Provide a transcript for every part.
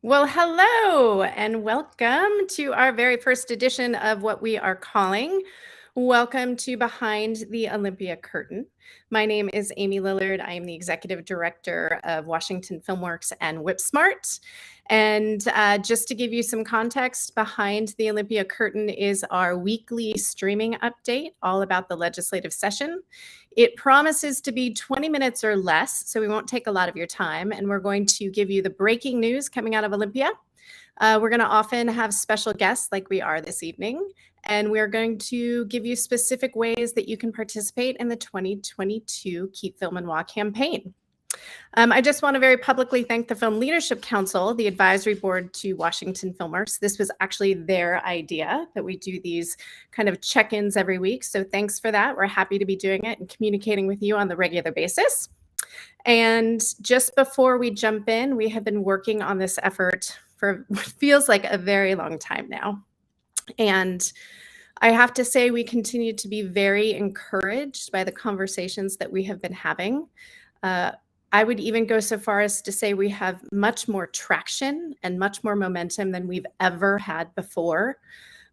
Well, hello and welcome to our very first edition of what we are calling Welcome to Behind the Olympia Curtain. My name is Amy Lillard. I am the Executive Director of Washington Filmworks and WhipSmart. And just to give you some context, Behind the Olympia Curtain is our weekly streaming update all about the legislative session. It promises to be 20 minutes or less, so we won't take a lot of your time. And we're going to give you the breaking news coming out of Olympia. We're going to often have special guests like we are this evening. And we're going to give you specific ways that you can participate in the 2022 Keep Film and Walk campaign. I just want to very publicly thank the Film Leadership Council, the advisory board to Washington Filmworks. This was actually their idea that we do these kind of check-ins every week. So thanks for that. We're happy to be doing it and communicating with you on the regular basis. And just before we jump in, we have been working on this effort for what feels like a very long time now. And I have to say, we continue to be very encouraged by the conversations that we have been having. I would even go so far as to say we have much more traction and much more momentum than we've ever had before.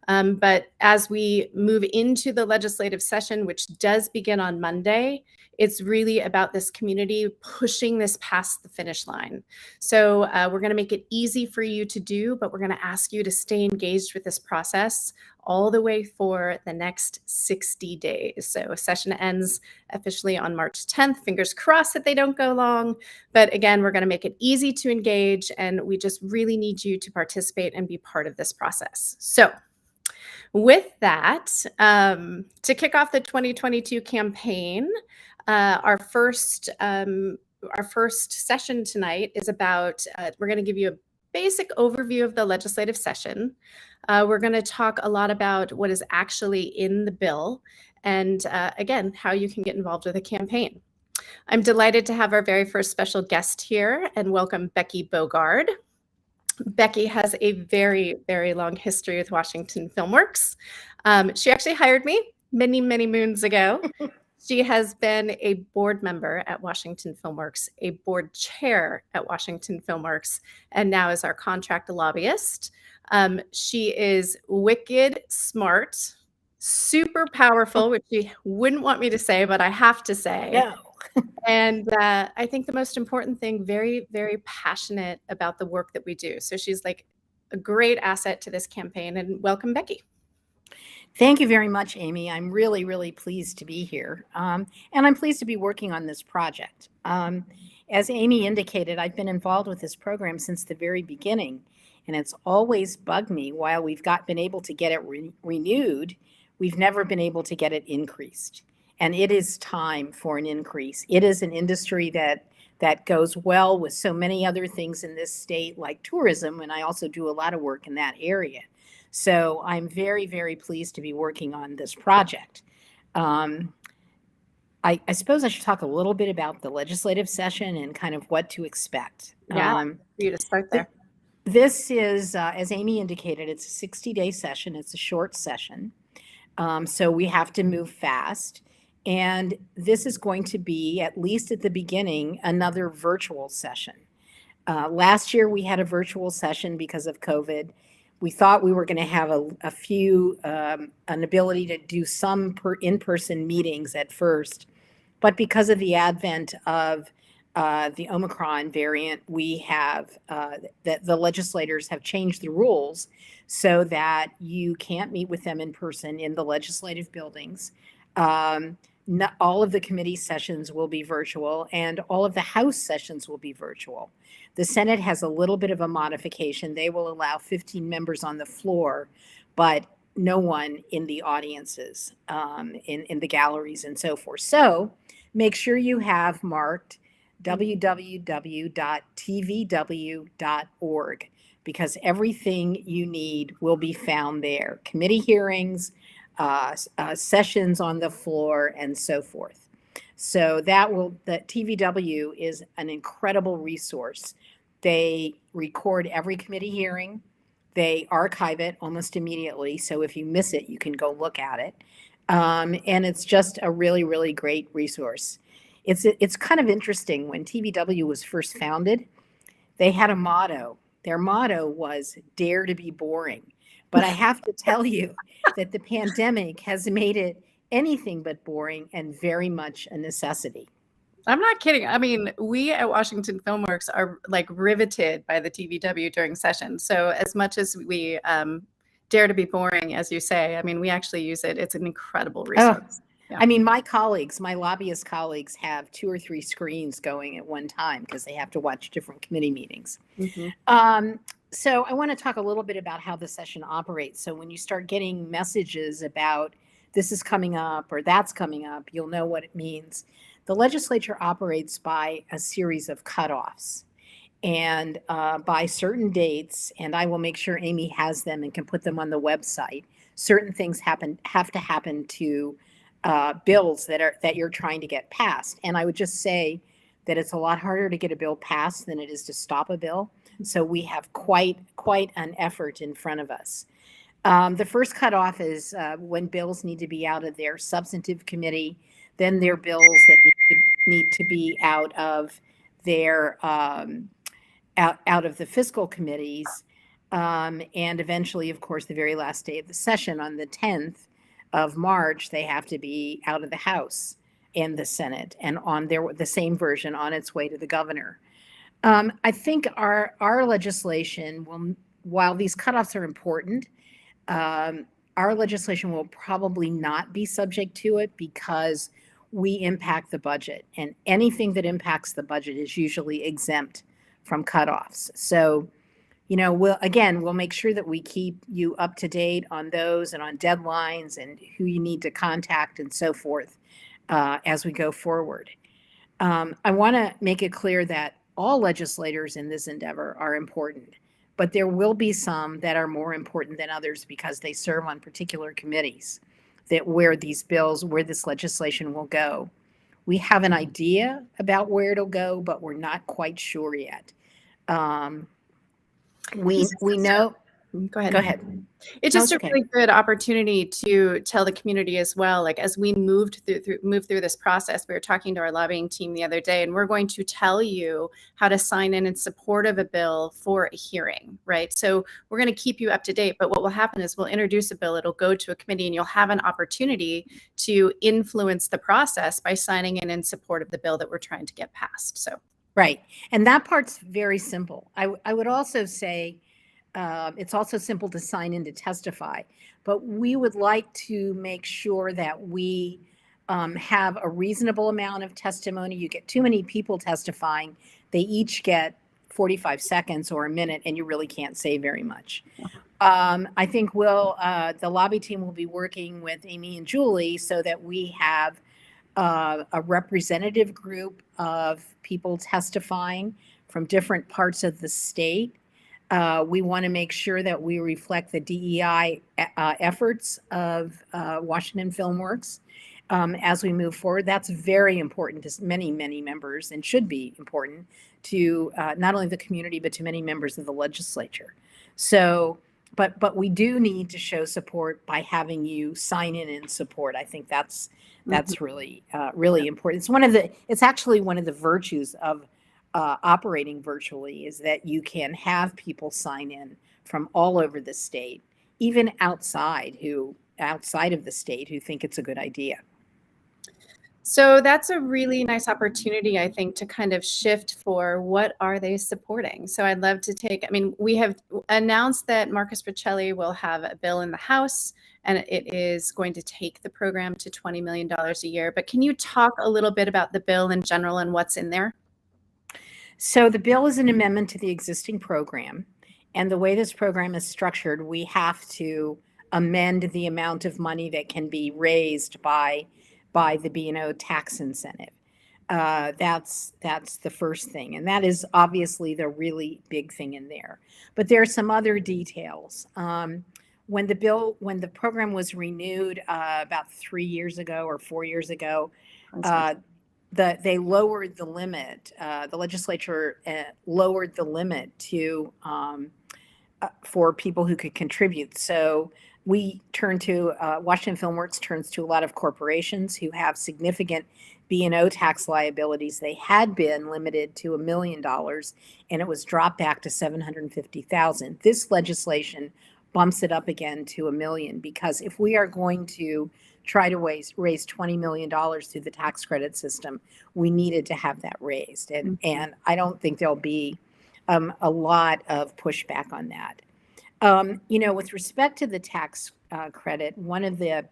But as we move into the legislative session, which does begin on Monday, it's really about this community pushing this past the finish line. So we're going to make it easy for you to do, but we're going to ask you to stay engaged with this process all the way for the next 60 days. So session ends officially on March 10th. Fingers crossed that they don't go long. But again, we're going to make it easy to engage, and we just really need you to participate and be part of this process. So with that, to kick off the 2022 campaign, our first session tonight is about, we're going to give you a basic overview of the legislative session. We're going to talk a lot about what is actually in the bill and, again, how you can get involved with the campaign. I'm delighted to have our very first special guest here and welcome Becky Bogard. Becky has a very, very long history with Washington Filmworks. She actually hired me many, many moons ago. She has been a board member at Washington Filmworks, a board chair at Washington Filmworks, and now is our contract lobbyist. She is wicked smart, super powerful, which she wouldn't want me to say, but I have to say. No. And I think the most important thing, very, very passionate about the work that we do. So she's like a great asset to this campaign. And welcome, Becky. Thank you very much, Amy. I'm really, really pleased to be here. And I'm pleased to be working on this project. As Amy indicated, I've been involved with this program since the very beginning, and it's always bugged me. While we've been able to get it renewed, we've never been able to get it increased. And it is time for an increase. It is an industry that goes well with so many other things in this state, like tourism, and I also do a lot of work in that area. So I'm very, very pleased to be working on this project. I suppose I should talk a little bit about the legislative session and kind of what to expect. Yeah, for you to start there. This is, as Amy indicated, it's a 60-day session. It's a short session. So we have to move fast. And this is going to be, at least at the beginning, another virtual session. Last year, we had a virtual session because of COVID. We thought we were going to have an ability to do some in-person meetings at first. But because of the advent of the Omicron variant, we have, that the legislators have changed the rules so that you can't meet with them in person in the legislative buildings. Not all of the committee sessions will be virtual, and all of the House sessions will be virtual. The Senate has a little bit of a modification. They will allow 15 members on the floor, but no one in the audiences, in the galleries and so forth. So make sure you have marked www.tvw.org, because everything you need will be found there. Committee hearings, sessions on the floor, and so forth. So the TVW is an incredible resource. They record every committee hearing. They archive it almost immediately. So if you miss it, you can go look at it. And it's just a really, really great resource. It's kind of interesting. When TVW was first founded, they had a motto, Their motto was "Dare to be boring." But I have to tell you that the pandemic has made it anything but boring and very much a necessity. I'm not kidding. I mean, we at Washington Filmworks are like riveted by the TVW during sessions. So as much as we dare to be boring, as you say, I mean, we actually use it. It's an incredible Oh, resource. Yeah. I mean, my colleagues, my lobbyist colleagues have 2 or 3 screens going at one time because they have to watch different committee meetings. Mhm. So I want to talk a little bit about how the session operates. So when you start getting messages about this is coming up or that's coming up, you'll know what it means. The legislature operates by a series of cutoffs and by certain dates, and I will make sure Amy has them and can put them on the website. Certain things have to happen to bills that you're trying to get passed. And I would just say that it's a lot harder to get a bill passed than it is to stop a bill. So we have quite an effort in front of us. The first cutoff is when bills need to be out of their substantive committee, then there are bills that need to be out of their out of the fiscal committees, and eventually, of course, the very last day of the session on the 10th of March, they have to be out of the House and the Senate and on the same version on its way to the governor. I think our legislation will, while these cutoffs are important, our legislation will probably not be subject to it because we impact the budget, and anything that impacts the budget is usually exempt from cutoffs. So, we'll make sure that we keep you up to date on those and on deadlines and who you need to contact and so forth as we go forward. I want to make it clear that all legislators in this endeavor are important, but there will be some that are more important than others because they serve on particular committees where this legislation will go. We have an idea about where it'll go, but we're not quite sure yet. We know. Go ahead. Go ahead. It's No, just it's a okay. really good opportunity to tell the community as well. Like as we move through this process, we were talking to our lobbying team the other day, and we're going to tell you how to sign in support of a bill for a hearing, right? So we're going to keep you up to date. But what will happen is we'll introduce a bill, it'll go to a committee, and you'll have an opportunity to influence the process by signing in support of the bill that we're trying to get passed. So right, and that part's very simple. I would also say. It's also simple to sign in to testify, but we would like to make sure that we have a reasonable amount of testimony. You get too many people testifying, they each get 45 seconds or a minute, and you really can't say very much. I think the lobby team will be working with Amy and Julie so that we have a representative group of people testifying from different parts of the state. We want to make sure that we reflect the DEI efforts of Washington Filmworks as we move forward. That's very important to many, many members and should be important to not only the community, but to many members of the legislature. So, but we do need to show support by having you sign in support. I think that's really important. It's actually one of the virtues of operating virtually is that you can have people sign in from all over the state, even outside of the state who think it's a good idea. So that's a really nice opportunity, I think, to kind of shift for what are they supporting. So I'd love to we have announced that Marcus Riccelli will have a bill in the House, and it is going to take the program to $20 million a year. But can you talk a little bit about the bill in general and what's in there? So the bill is an amendment to the existing program. And the way this program is structured, we have to amend the amount of money that can be raised by the B&O tax incentive. That's the first thing. And that is obviously the really big thing in there. But there are some other details. When the program was renewed about 3 years ago or 4 years ago, they lowered the limit. The legislature lowered the limit to for people who could contribute. So we turn to Washington Filmworks turns to a lot of corporations who have significant B&O tax liabilities. They had been limited to $1 million, and it was dropped back to $750,000. This legislation bumps it up again to $1 million, because if we are going to try to raise $20 million through the tax credit system, we needed to have that raised. And I don't think there'll be a lot of pushback on that. With respect to the tax credit, one of the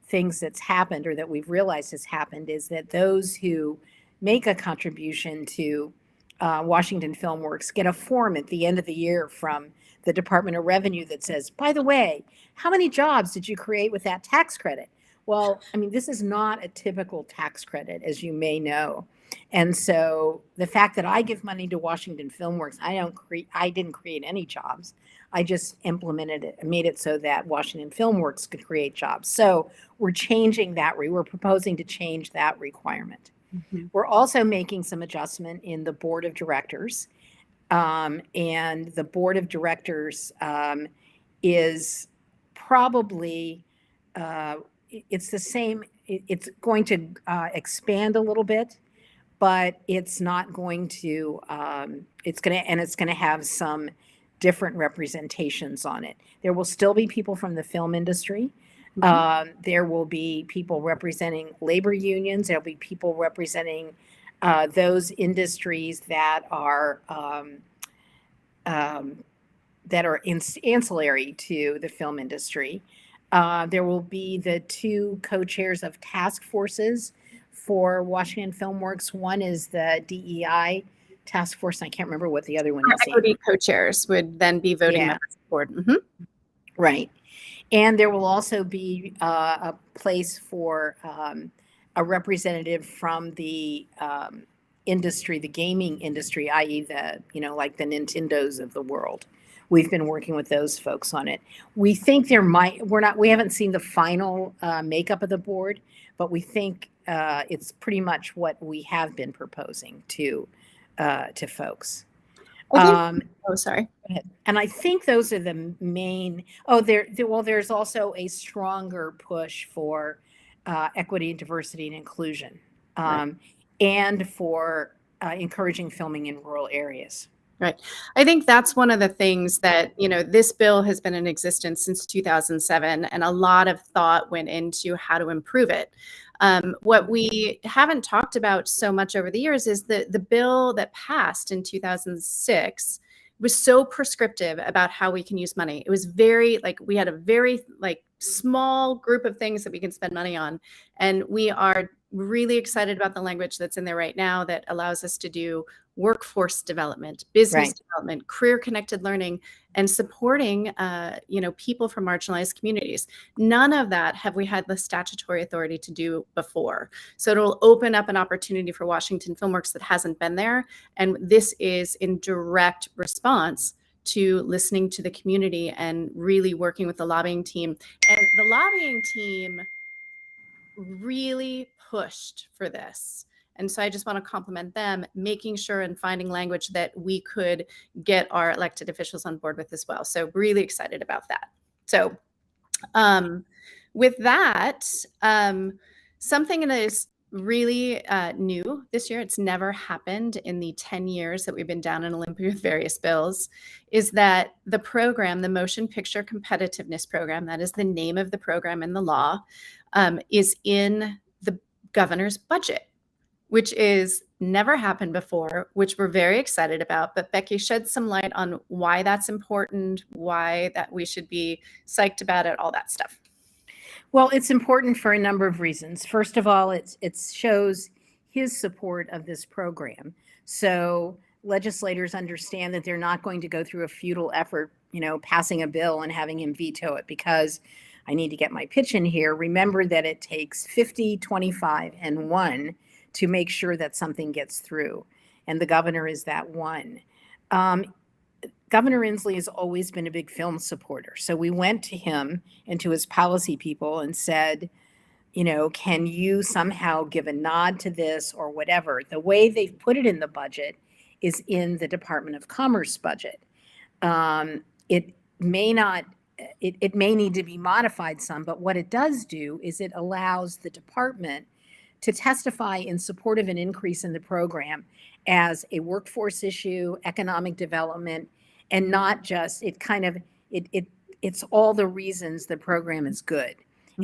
things that's happened, or that we've realized has happened, is that those who make a contribution to Washington Film Works get a form at the end of the year from the Department of Revenue that says, by the way, how many jobs did you create with that tax credit? Well, I mean, this is not a typical tax credit, as you may know. And so the fact that I give money to Washington Film Works, I didn't create any jobs. I just implemented it and made it so that Washington Film Works could create jobs. So we're changing that. We're proposing to change that requirement. Mm-hmm. We're also making some adjustment in the board of directors. And the board of directors is probably, it's the same. It's going to expand a little bit, but it's not going to, it's going to have some different representations on it. There will still be people from the film industry. Mm-hmm. There will be people representing labor unions. There'll be people representing those industries that are ancillary to the film industry. There will be the two co-chairs of task forces for Washington Film Works. One is the DEI task force. I can't remember what the other one is. Equity co-chairs would then be voting members of the board. Mm-hmm. Right. And there will also be a place for a representative from the industry, the gaming industry, i.e. like the Nintendos of the world. We've been working with those folks on it. We think we haven't seen the final makeup of the board, but we think it's pretty much what we have been proposing to folks. Sorry. Go ahead. And I think those are the main. There's also a stronger push for equity, diversity, and inclusion, right. And for encouraging filming in rural areas. Right. I think that's one of the things that, this bill has been in existence since 2007, and a lot of thought went into how to improve it. What we haven't talked about so much over the years is the bill that passed in 2006 was so prescriptive about how we can use money. It was very, we had a very, small group of things that we can spend money on. And we are really excited about the language that's in there right now that allows us to do workforce development, business development, career-connected learning, and supporting, people from marginalized communities. None of that have we had the statutory authority to do before. So it'll open up an opportunity for Washington Film Works that hasn't been there. And this is in direct response to listening to the community and really working with the lobbying team. And the lobbying team really pushed for this. And so I just want to compliment them, making sure and finding language that we could get our elected officials on board with as well. So really excited about that. So with that, something that is really new this year, it's never happened in the 10 years that we've been down in Olympia with various bills, is that the program, the Motion Picture Competitiveness Program, that is the name of the program in the law, is in the governor's budget, which is never happened before, which we're very excited about. But Becky, shed some light on why that's important, why that we should be psyched about it, all that stuff. Well, it's important for a number of reasons. First of all, it shows his support of this program. So legislators understand that they're not going to go through a futile effort, passing a bill and having him veto it, because I need to get my pitch in here. Remember that it takes 50, 25, and 1 to make sure that something gets through. And the governor is that one. Governor Inslee has always been a big film supporter. So we went to him and to his policy people and said, can you somehow give a nod to this or whatever? The way they've put it in the budget is in the Department of Commerce budget. It may need to be modified some, but what it does do is it allows the department to testify in support of an increase in the program as a workforce issue, economic development, and not just it's all the reasons the program is good.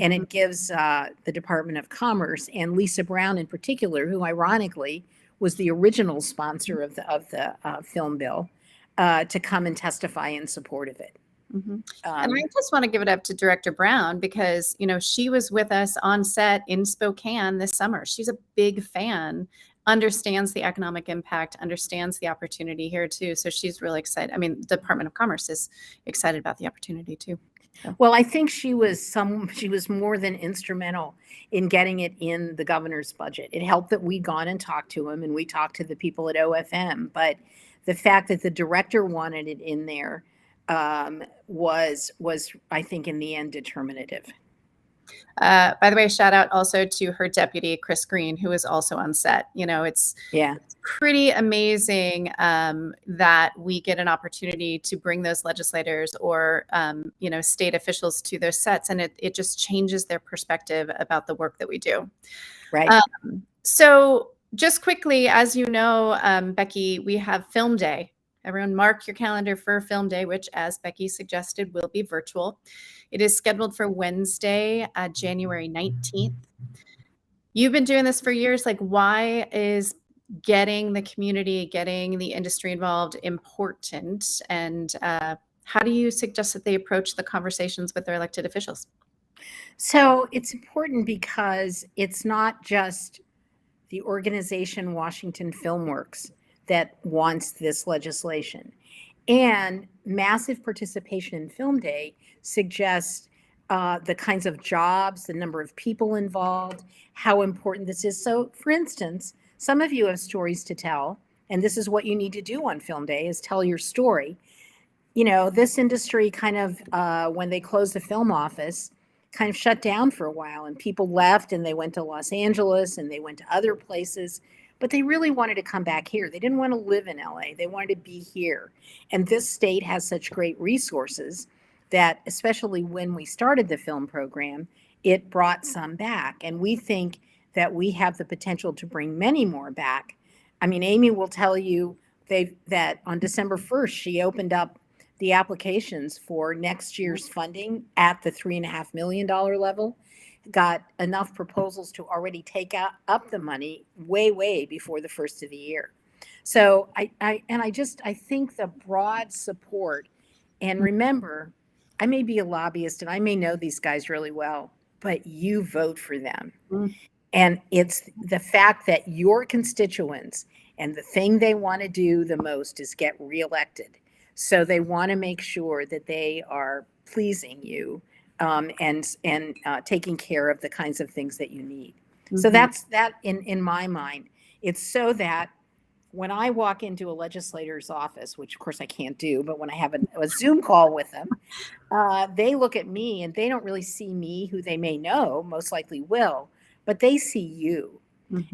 And it gives the Department of Commerce and Lisa Brown in particular, who ironically was the original sponsor of the film bill, to come and testify in support of it. And I just want to give it up to Director Brown because, she was with us on set in Spokane this summer. She's a big fan, understands the economic impact, understands the opportunity here too. So she's really excited. I mean, the Department of Commerce is excited about the opportunity too. So. Well, I think she was more than instrumental in getting it in the governor's budget. It helped that we'd gone and talked to him and we talked to the people at OFM, but the fact that the director wanted it in there was I think in the end determinative. By the way, shout out also to her deputy, Chris Green, who is also on set. It's pretty amazing that we get an opportunity to bring those legislators or, state officials to those sets. And it just changes their perspective about the work that we do. Right. So just quickly, as you know, Becky, we have Film Day. Everyone mark your calendar for Film Day, which, as Becky suggested, will be virtual. It is scheduled for Wednesday, January 19th. You've been doing this for years. Why is getting the community, getting the industry involved important? And how do you suggest that they approach the conversations with their elected officials? So it's important because it's not just the organization Washington Filmworks that wants this legislation. And massive participation in Film Day suggests the kinds of jobs, the number of people involved, how important this is. So, for instance, some of you have stories to tell, and this is what you need to do on Film Day, is tell your story. This industry kind of, when they closed the film office, kind of shut down for a while, and people left and they went to Los Angeles and they went to other places. But they really wanted to come back here. They didn't want to live in LA. They wanted to be here. And this state has such great resources that, especially when we started the film program, it brought some back. And we think that we have the potential to bring many more back. I mean, Amy will tell you that on December 1st, she opened up the applications for next year's funding at the $3.5 million level. Got enough proposals to already take up the money way before the first of the year. So I think the broad support, and remember, I may be a lobbyist and I may know these guys really well, but you vote for them. And it's the fact that your constituents and the thing they want to do the most is get reelected. So they want to make sure that they are pleasing you. And taking care of the kinds of things that you need. So that's that in my mind. It's so that when I walk into a legislator's office, which of course I can't do, but when I have a Zoom call with them, they look at me and they don't really see me, who they may know, most likely will, but they see you.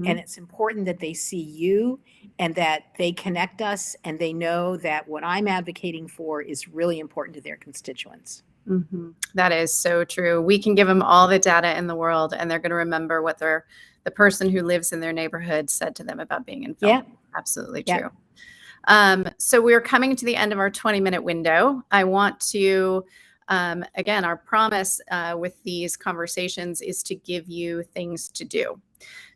And it's important that they see you and that they connect us and they know that what I'm advocating for is really important to their constituents. That is so true. We can give them all the data in the world and they're going to remember what the person who lives in their neighborhood said to them about being in film. Yeah. Absolutely true. So we're coming to the end of our 20-minute window. I want to, again, our promise with these conversations is to give you things to do.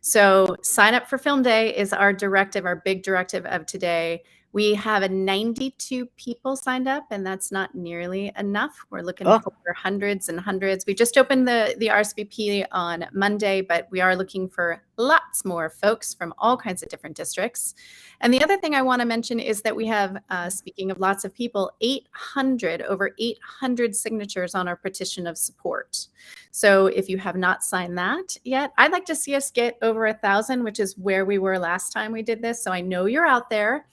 So sign up for Film Day is our directive, our big directive of today. We have 92 people signed up, and that's not nearly enough. We're looking for hundreds and hundreds. We just opened the RSVP on Monday, but we are looking for lots more folks from all kinds of different districts. And the other thing I want to mention is that we have, speaking of lots of people, over 800 signatures on our petition of support. So if you have not signed that yet, I'd like to see us get over 1,000, which is where we were last time we did this. So I know you're out there.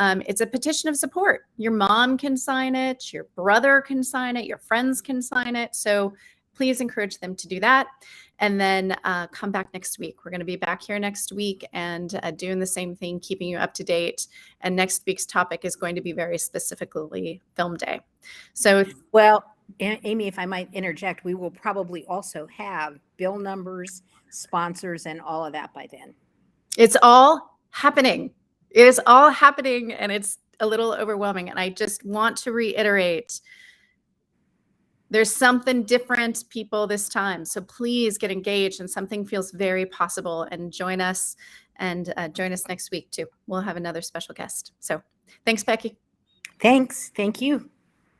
It's a petition of support. Your mom can sign it, your brother can sign it, your friends can sign it. So please encourage them to do that. And then come back next week. We're going to be back here next week and doing the same thing, keeping you up to date. And next week's topic is going to be very specifically Film Day. So, well, Amy, if I might interject, we will probably also have bill numbers, sponsors, and all of that by then. It's all happening. It is all happening, and it's a little overwhelming. And I just want to reiterate, there's something different, people, this time. So please get engaged, and something feels very possible. And join us, and join us next week too. We'll have another special guest. So thanks, Becky. Thanks. Thank you.